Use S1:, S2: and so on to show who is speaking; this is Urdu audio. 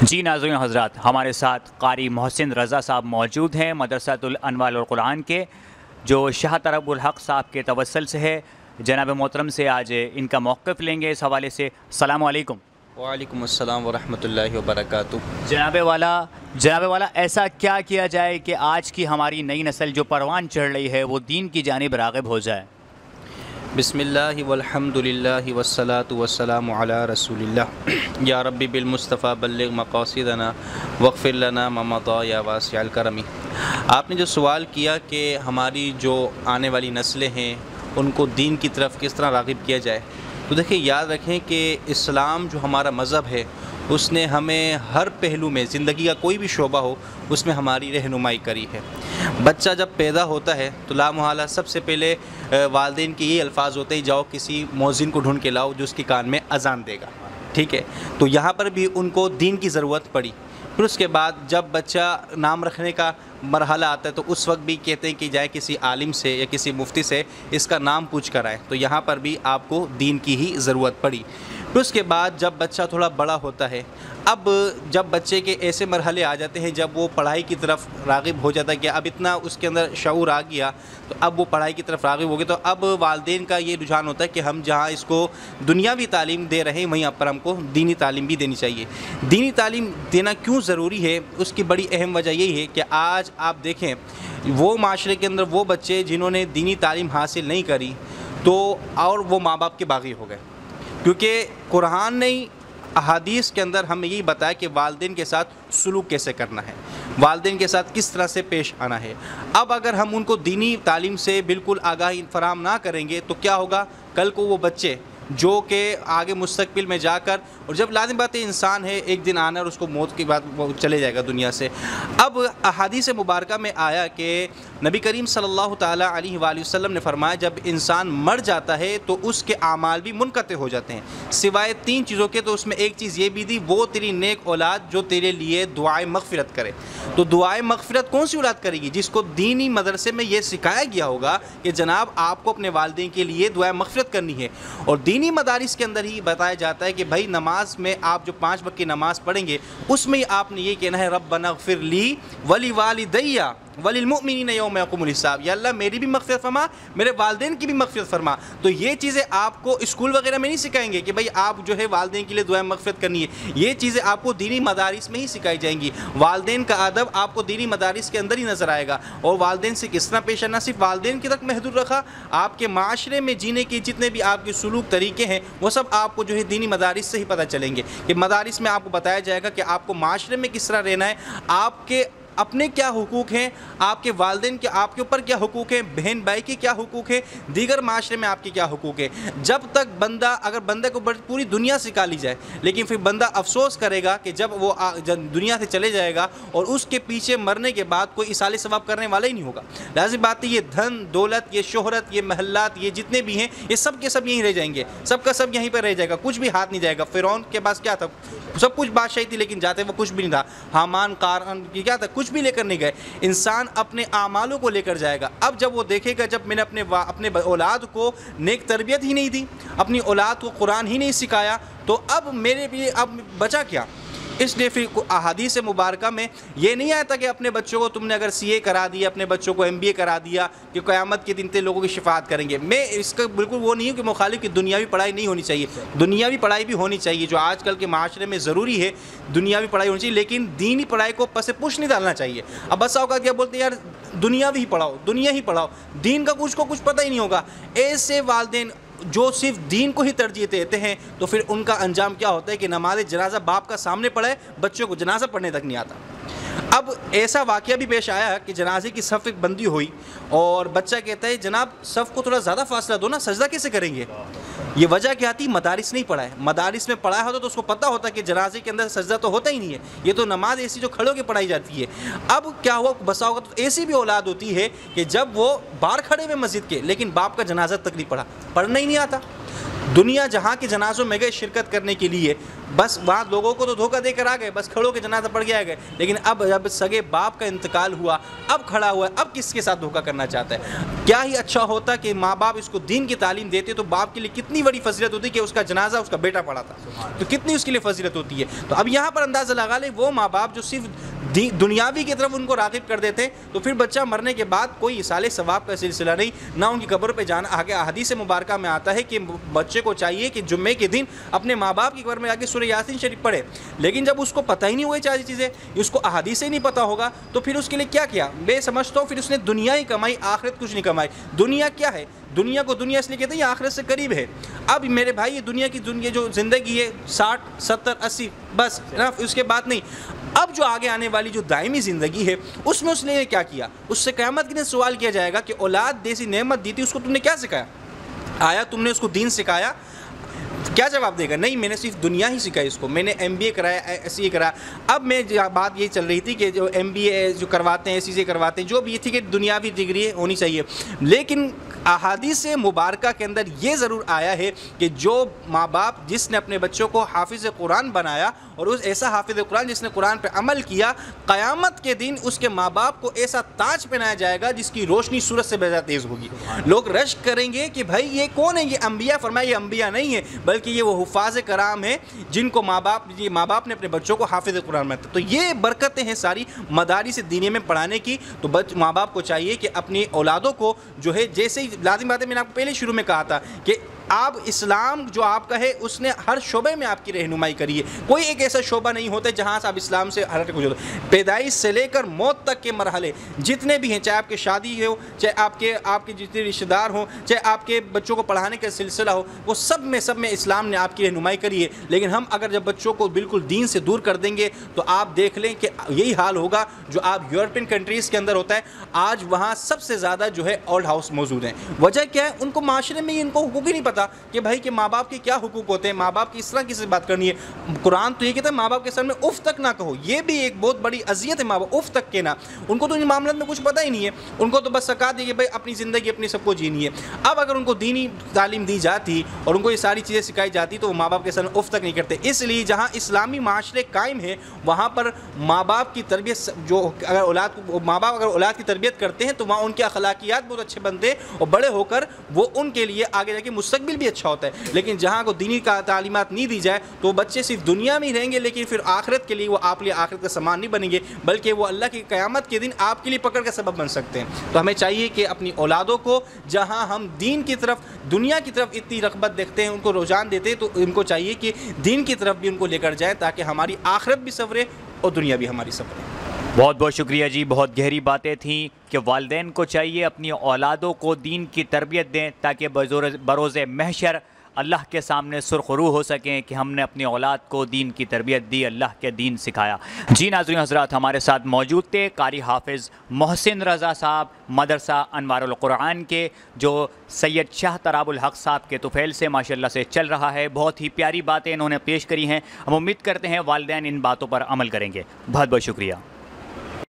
S1: جی ناظرین حضرات، ہمارے ساتھ قاری محسن رضا صاحب موجود ہیں مدرسۃ الانوار القرآن کے، جو شاہ طرب الحق صاحب کے توسل سے ہے۔ جناب محترم سے آج ان کا موقف لیں گے اس حوالے سے۔ السلام علیکم۔
S2: وعلیکم السلام ورحمۃ اللہ وبرکاتہ۔
S1: جناب والا ایسا کیا کیا جائے کہ آج کی ہماری نئی نسل جو پروان چڑھ رہی ہے وہ دین کی جانب راغب ہو جائے؟
S2: بسم اللہ والحمد للہ والصلاة والسلام علی رسول اللہ۔ یا ربی بالمصطفیٰ بلغ مقاصدنا واغفر لنا ما مضى یا واسع الکرم۔ آپ نے جو سوال کیا کہ ہماری جو آنے والی نسلیں ہیں ان کو دین کی طرف کس طرح راغب کیا جائے، تو دیکھیں یاد رکھیں کہ اسلام جو ہمارا مذہب ہے اس نے ہمیں ہر پہلو میں، زندگی کا کوئی بھی شعبہ ہو اس میں ہماری رہنمائی کری ہے۔ بچہ جب پیدا ہوتا ہے تو لامحالہ سب سے پہلے والدین کے یہ الفاظ ہوتے ہیں، جاؤ کسی مؤذن کو ڈھونڈ کے لاؤ جو اس کے کان میں اذان دے گا، ٹھیک ہے؟ تو یہاں پر بھی ان کو دین کی ضرورت پڑی۔ پھر اس کے بعد جب بچہ نام رکھنے کا مرحلہ آتا ہے تو اس وقت بھی کہتے ہیں کہ جائے کسی عالم سے یا کسی مفتی سے اس کا نام پوچھ کر آئیں، تو یہاں پر بھی آپ کو دین کی ہی ضرورت پڑی۔ پھر اس کے بعد جب بچہ تھوڑا بڑا ہوتا ہے، اب جب بچے کے ایسے مرحلے آ جاتے ہیں جب وہ پڑھائی کی طرف راغب ہو جاتا ہے کہ اب اتنا اس کے اندر شعور آ گیا تو اب وہ پڑھائی کی طرف راغب ہو گیا، تو اب والدین کا یہ رجحان ہوتا ہے کہ ہم جہاں اس کو دنیاوی تعلیم دے رہے ہیں وہیں پر ہم کو دینی تعلیم بھی دینی چاہیے۔ دینی تعلیم دینا کیوں ضروری ہے، اس کی بڑی اہم وجہ یہی ہے کہ آج آپ دیکھیں وہ معاشرے کے اندر وہ بچے جنہوں نے دینی تعلیم حاصل نہیں کری تو اور وہ ماں باپ کے باغی ہو گئے، کیونکہ قرآن نے احادیث کے اندر ہمیں یہی بتایا کہ والدین کے ساتھ سلوک کیسے کرنا ہے، والدین کے ساتھ کس طرح سے پیش آنا ہے۔ اب اگر ہم ان کو دینی تعلیم سے بالکل آگاہی فراہم نہ کریں گے تو کیا ہوگا، کل کو وہ بچے جو کہ آگے مستقبل میں جا کر، اور جب لازم بات ہے انسان ہے ایک دن آنا اور اس کو موت کے بعد وہ چلے جائے گا دنیا سے۔ اب احادیث مبارکہ میں آیا کہ نبی کریم صلی اللہ تعالیٰ علیہ وآلہ وسلم نے فرمایا جب انسان مر جاتا ہے تو اس کے اعمال بھی منقطع ہو جاتے ہیں سوائے 3 چیزوں کے، تو اس میں ایک چیز یہ بھی تھی، وہ تیری نیک اولاد جو تیرے لیے دعائے مغفرت کرے۔ تو دعائے مغفرت کون سی اولاد کرے گی؟ جس کو دینی مدرسے میں یہ سکھایا گیا ہوگا کہ جناب آپ کو اپنے والدین کے لیے دعائے مغفرت کرنی ہے۔ اور دینی مدارس کے اندر ہی بتایا جاتا ہے کہ بھائی نماز میں آپ جو 5 وقت کی نماز پڑھیں گے اس میں آپ نے یہ کہنا ہے ربنا اغفر لی ولوالدی وللمؤمنین یوم یقوم الحساب، یا اللہ میری بھی مغفرت فرما، میرے والدین کی بھی مغفرت فرما۔ تو یہ چیزیں آپ کو اسکول وغیرہ میں نہیں سکھائیں گے کہ بھائی آپ جو ہے والدین کے لیے دعائیں مغفرت کرنی ہے، یہ چیزیں آپ کو دینی مدارس میں ہی سکھائی جائیں گی۔ والدین کا ادب آپ کو دینی مدارس کے اندر ہی نظر آئے گا، اور والدین سے کس طرح پیش آنا صرف والدین کی تک محدود رکھا، آپ کے معاشرے میں جینے کے جتنے بھی آپ کے سلوک طریقے ہیں وہ سب آپ کو جو ہے دینی مدارس سے ہی پتہ چلیں گے کہ مدارس میں آپ کو بتایا جائے گا کہ آپ کو معاشرے میں کس طرح رہنا ہے، آپ کے اپنے کیا حقوق ہیں، آپ کے والدین کے آپ کے اوپر کیا حقوق ہیں، بہن بھائی کے کیا حقوق ہیں، دیگر معاشرے میں آپ کے کیا حقوق ہیں۔ جب تک اگر بندے کو پوری دنیا سکھا لی جائے، لیکن پھر بندہ افسوس کرے گا کہ جب وہ دنیا سے چلے جائے گا اور اس کے پیچھے مرنے کے بعد کوئی ایصال ثواب کرنے والا ہی نہیں ہوگا۔ لازم بات ہے یہ دھن دولت، یہ شہرت، یہ محلات، یہ جتنے بھی ہیں یہ سب کے سب یہیں رہ جائیں گے، سب کا سب یہیں پہ رہ جائے گا، کچھ بھی ہاتھ نہیں جائے گا۔ فرعون کے پاس کیا تھا؟ سب کچھ بادشاہی تھی لیکن جاتے وہ کچھ بھی نہیں تھا۔ حامان قارون کی کیا تھا؟ کچھ بھی لے کر نہیں گئے۔ انسان اپنے اعمالوں کو لے کر جائے گا۔ اب جب وہ دیکھے گا جب میں نے اپنے اولاد کو نیک تربیت ہی نہیں دی، اپنی اولاد کو قرآن ہی نہیں سکھایا، تو اب میرے بھی اب بچا کیا؟ اس لیے پھر احادیث مبارکہ میں یہ نہیں آیا تھا کہ اپنے بچوں کو تم نے اگر CA کرا دیا، اپنے بچوں کو MBA کرا دیا کہ قیامت کے دن تے لوگوں کی شفاعت کریں گے۔ میں اس کا بالکل وہ نہیں ہوں کہ مخالف کہ دنیاوی پڑھائی نہیں ہونی چاہیے، دنیاوی پڑھائی بھی ہونی چاہیے، جو آج کل کے معاشرے میں ضروری ہے دنیاوی پڑھائی ہونی چاہیے، لیکن دینی پڑھائی کو پس پش نہیں ڈالنا چاہیے۔ اب بس اوقات کیا بولتے ہیں یار دنیاوی ہی پڑھاؤ، دنیا ہی پڑھاؤ، دین کا کچھ پتہ ہی نہیں ہوگا۔ ایسے والدین جو صرف دین کو ہی ترجیح دیتے ہیں تو پھر ان کا انجام کیا ہوتا ہے کہ نماز جنازہ باپ کا سامنے پڑھے، بچوں کو جنازہ پڑھنے تک نہیں آتا۔ اب ایسا واقعہ بھی پیش آیا کہ جنازے کی صف ایک بندی ہوئی اور بچہ کہتا ہے جناب صف کو تھوڑا زیادہ فاصلہ دو نا، سجدہ کیسے کریں گے؟ یہ وجہ کیا تھی؟ مدارس نہیں پڑھا ہے۔ مدارس میں پڑھایا ہوتا تو اس کو پتہ ہوتا کہ جنازے کے اندر سجدہ تو ہوتا ہی نہیں ہے، یہ تو نماز ایسی جو کھڑے ہو کے پڑھائی جاتی ہے۔ اب کیا ہوا، بسا ہوگا تو ایسی بھی اولاد ہوتی ہے کہ جب وہ باہر کھڑے ہوئے مسجد کے لیکن باپ کا جنازہ تک نہیں پڑھا، پڑھنا ہی نہیں آتا۔ دنیا جہاں کے جنازوں میں گئے شرکت کرنے کے لیے، بس وہاں لوگوں کو تو دھوکہ دے کر آ گئے، بس کھڑوں کے جنازہ پڑھ گیا گئے، لیکن اب جب سگے باپ کا انتقال ہوا، اب کھڑا ہوا ہے، اب کس کے ساتھ دھوکہ کرنا چاہتا ہے؟ کیا ہی اچھا ہوتا کہ ماں باپ اس کو دین کی تعلیم دیتے، تو باپ کے لیے کتنی بڑی فضیلت ہوتی کہ اس کا جنازہ اس کا بیٹا پڑھا تھا، تو کتنی اس کے لیے فضیلت ہوتی ہے۔ تو اب یہاں پر اندازہ لگا لیں، وہ ماں باپ جو صرف دنیاوی کی طرف ان کو راغب کر دیتے، تو پھر بچہ مرنے کے بعد کوئی ایصال ثواب کا سلسلہ نہیں، نہ ان کی قبر پہ جانا۔ آگے احادیث مبارکہ میں آتا ہے کہ بچے کو چاہیے کہ جمعے کے دن اپنے ماں باپ کی قبر میں جا کے سورہ یاسین شریف پڑھے، لیکن جب اس کو پتہ ہی نہیں ہوئی چاہیے چیزیں، اس کو احادیث ہی نہیں پتہ ہوگا، تو پھر اس کے لیے کیا میں سمجھتا ہوں پھر اس نے دنیا ہی کمائی، آخرت کچھ نہیں کمائی۔ دنیا کیا ہے؟ دنیا کو دنیا اس لیے کہتے ہیں یہ آخرت سے قریب ہے۔ اب میرے بھائی یہ دنیا کی جو زندگی ہے 60 70 80 بس، اس کے بعد نہیں۔ اب جو آگے آنے والی جو دائمی زندگی ہے اس میں اس نے کیا کیا؟ اس سے قیامت کے دن سوال کیا جائے گا کہ اولاد جیسی نعمت دی تھی اس کو تم نے کیا سکھایا؟ آیا تم نے اس کو دین سکھایا؟ کیا جواب دے گا؟ نہیں، میں نے صرف دنیا ہی سکھائی اس کو، میں نے MBA کرایا، ایسے کرایا۔ اب میں بات یہ چل رہی تھی کہ جو MBA جو کرواتے ہیں، چیزیں کرواتے ہیں، جو بھی یہ تھی کہ دنیاوی ڈگری ہونی چاہیے، لیکن احادیث مبارکہ کے اندر یہ ضرور آیا ہے کہ جو ماں باپ جس نے اپنے بچوں کو حافظ قرآن بنایا اور اس ایسا حافظ قرآن جس نے قرآن پہ عمل کیا، قیامت کے دن اس کے ماں باپ کو ایسا تاج پہنایا جائے گا جس کی روشنی سورج سے زیادہ تیز ہوگی۔ لوگ رشک کریں گے کہ بھائی یہ کون ہے؟ یہ انبیاء۔ فرمایا یہ انبیاء نہیں ہے، بلکہ یہ وہ حفاظ کرام ہیں جن کو ماں باپ نے اپنے بچوں کو حافظ قرآن بنایا۔ تو یہ برکتیں ہیں ساری مدارس دینی میں پڑھانے کی۔ تو ماں باپ کو چاہیے کہ اپنی اولادوں کو جو ہے، جیسے ہی لازم بات ہے، میں نے آپ کو پہلے شروع میں کہا تھا کہ آپ اسلام جو آپ کا ہے اس نے ہر شعبے میں آپ کی رہنمائی کری ہے۔ کوئی ایک ایسا شعبہ نہیں ہوتا جہاں سے آپ اسلام سے ہٹ کچھ ہوتا۔ پیدائش سے لے کر موت تک کے مرحلے جتنے بھی ہیں، چاہے آپ کی شادی ہو، چاہے آپ کے جتنے رشتہ دار ہوں، چاہے آپ کے بچوں کو پڑھانے کا سلسلہ ہو، وہ سب میں اسلام نے آپ کی رہنمائی کری ہے۔ لیکن ہم اگر جب بچوں کو بالکل دین سے دور کر دیں گے تو آپ دیکھ لیں کہ یہی حال ہوگا جو آپ یورپین کنٹریز کے اندر ہوتا ہے۔ آج وہاں سب سے زیادہ جو ہے اولڈ ہاؤس موجود ہیں۔ وجہ کیا ہے؟ ان کو معاشرے میں ان کو حقوق ہی نہیں پتہ کہ بھائی کہ ماں باپ کے کیا حقوق ہوتے ہیں، ماں باپ کی اس طرح کسی سے بات کرنی ہے۔ قرآن تو یہ کہتا ہے ماں باپ کے سامنے اف تک نہ کہو، یہ بھی ایک بہت بڑی اذیت ہے، ماں باپ اف تک کہنا۔ ان کو تو ان معاملات میں کچھ پتہ ہی نہیں ہے، ان کو تو بس سکھا دی کہ بھائی اپنی زندگی اپنی سب کو جینی ہے۔ اب اگر ان کو دینی تعلیم دی جاتی اور ان کو یہ ساری چیزیں سکھائی جاتی تو وہ ماں باپ کے سامنے اف تک نہیں کرتے۔ اس لیے جہاں اسلامی معاشرے قائم ہیں وہاں پر ماں باپ کی تربیت ماں باپ اگر اولاد کی تربیت کرتے ہیں تو وہاں ان کے اخلاقیات بہت اچھے بنتے ہیں اور بڑے ہو کر وہ ان کے لیے آگے جا کے مستقبل بھی اچھا ہوتا ہے۔ لیکن جہاں کو دینی تعلیمات نہیں دی جائے تو بچے صرف دنیا میں ہی رہیں گے، لیکن پھر آخرت کے لیے وہ آپ لیے آخرت کا سامان نہیں بنیں گے، بلکہ وہ اللہ کی قیامت کے دن آپ کے لیے پکڑ کا سبب بن سکتے ہیں۔ تو ہمیں چاہیے کہ اپنی اولادوں کو جہاں ہم دین کی طرف، دنیا کی طرف اتنی رغبت دیکھتے ہیں، ان کو رجحان دیتے ہیں، تو ان کو چاہیے کہ دین کی طرف بھی ان کو لے کر جائیں تاکہ ہماری آخرت بھی سنورے اور دنیا بھی ہماری سنورے۔
S1: بہت بہت شکریہ جی، بہت گہری باتیں تھیں کہ والدین کو چاہیے اپنی اولادوں کو دین کی تربیت دیں تاکہ بروز محشر اللہ کے سامنے سرخرو ہو سکیں کہ ہم نے اپنی اولاد کو دین کی تربیت دی، اللہ کے دین سکھایا۔ جی ناظرین حضرات، ہمارے ساتھ موجود تھے قاری حافظ محسن رضا صاحب، مدرسہ انوار القرآن کے، جو سید شاہ طراب الحق صاحب کے طفیل سے ماشاءاللہ سے چل رہا ہے۔ بہت ہی پیاری باتیں انہوں نے پیش کری ہیں، ہم امید کرتے ہیں والدین ان باتوں پر عمل کریں گے۔ بہت بہت شکریہ۔